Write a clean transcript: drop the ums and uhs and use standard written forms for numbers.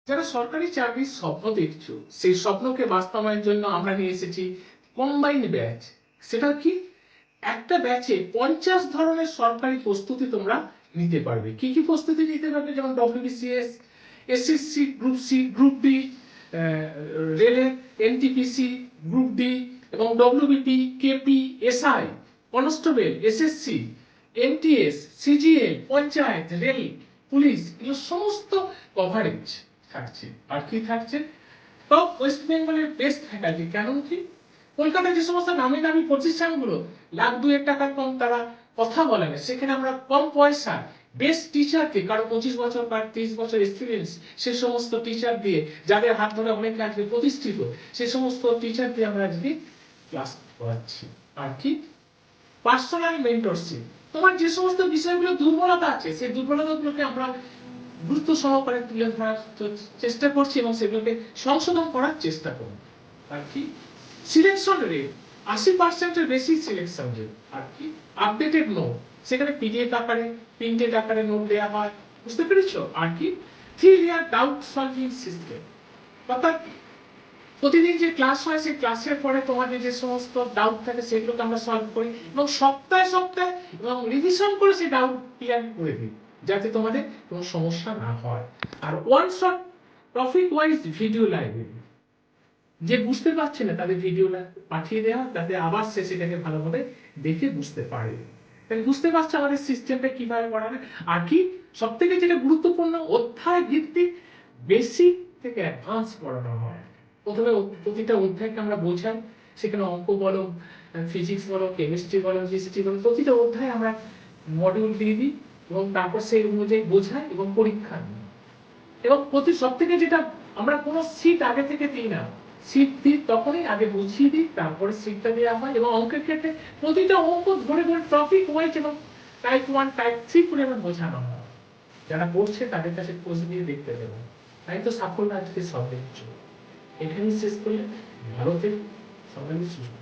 যারা সরকারি চাকরির স্বপ্ন দেখছো সেই স্বপ্নকে বাস্তবায়নের জন্য আমরা নিয়ে এসেছি কম্বাইন্ড ব্যাচ। সেটা কি? একটা ব্যাচে 50 ধরনের সরকারি প্রস্তুতি তোমরা নিতে পারবে। কি কি প্রস্তুতি নিতে পারবে? যেমন WBCS, SSC, group C, group D, রেলের এনটিপিসি, গ্রুপ ডি এবং WBP, KP, SI, constable, SSC, MTS, CGL, panchayat, rail, police, এগুলো সমস্ত কভারেজ থাকছে। আর কি থাকছে? টপ ওয়েস্ট বেঙ্গলের বেস্ট ফ্যাকাল্টি। কেন কি? কলকাতায় যে সমস্ত নামি দামি প্রতিষ্ঠানগুলো লাখ দুয়েক টাকার কম তারা কথা বলে না, সেখানে আমরা কম পয়সা বেস্ট টিচারকে, কারো 25 বছর বা 30 বছর এক্সপিরিয়েন্স, সে সমস্ত টিচার দিয়ে, যাদের হাত ধরে অনেক আজকে প্রতিষ্ঠিত, সে সমস্ত টিচার দিয়ে আমরা আজকে ক্লাস করাচ্ছি। আর কি? Personal mentorship. তোমার যে সমস্ত বিষয়গুলো দুর্বলতা আছে, সেই দুর্বলতাগুলোকে আমরা গুরুত্ব সহকারে তুলে ধরার চেষ্টা করছি এবং সেগুলোকে সংশোধন করার চেষ্টা করব। আর কি? সিলেকশন রেট 80%-এর বেশি সিলেকশন রেট। আর কি? আপডেটেড নোট, সেখানে পিডিএফ আকারে, প্রিন্টেড আকারে নোট দেওয়া হয়। বুঝতে পেরেছো? আর কি? 3 লেয়ার ডাউট সলভিং সিস্টেম। অর্থাৎ প্রতিদিন যে ক্লাস হয় সেই ক্লাসের পরে তোমাদের যে সমস্ত ডাউট থাকে সেগুলোকে আমরা সলভ করি এবং সপ্তাহে সপ্তাহে এবং রিভিশন করে সেই ডাউট ক্লিয়ার করে দিই, যাতে তোমাদের কোনো সমস্যা না হয়। আর one shot topic wise video library, যে বুঝতে পারছে না তাদের ভিডিও পাঠিয়ে দেওয়া, যাতে আবার সে সেটাকে ভালোভাবে দেখে বুঝতে পারে। তাহলে বুঝতে পারছো আমাদের সিস্টেমটা কিভাবে পড়াবে। আর কি? সব থেকে যেটা গুরুত্বপূর্ণ, অধ্যায় ভিত্তিক বেসিক থেকে অ্যাডভান্স পড়ানো হয়। প্রথমে প্রতিটা অধ্যায়কে আমরা বোঝাই, সেখানে অঙ্ক বলো, ফিজিক্স বলো, কেমিস্ট্রি বলো, হিস্ট্রি বলো, প্রতিটা অধ্যায়ে আমরা মডিউল দিয়ে দিই এবং তারপর সেই অনুযায়ী বোঝাই এবং পরীক্ষা নিই। এবং সব থেকে যেটা, আমরা কোনো সিট আগে থেকে দিই না, সিট দিই তখনই আগে বুঝিয়ে দিই, তারপরে সিটটা দেওয়া হয়। এবং অঙ্কের ক্ষেত্রে প্রতিটা অঙ্ক ধরে ধরে টপিক ওয়াইজ এবং টাইপ 1 টাইপ 3 করে আমরা বোঝানো হয়। যারা পড়ছে তাদের কাছে খোঁজ নিয়ে দেখতে দেবো। তাই তো সাফল্য আজকে সব দেখছো। এখানেই শেষ করলে ভালো থেকে সবাই সুস্থ।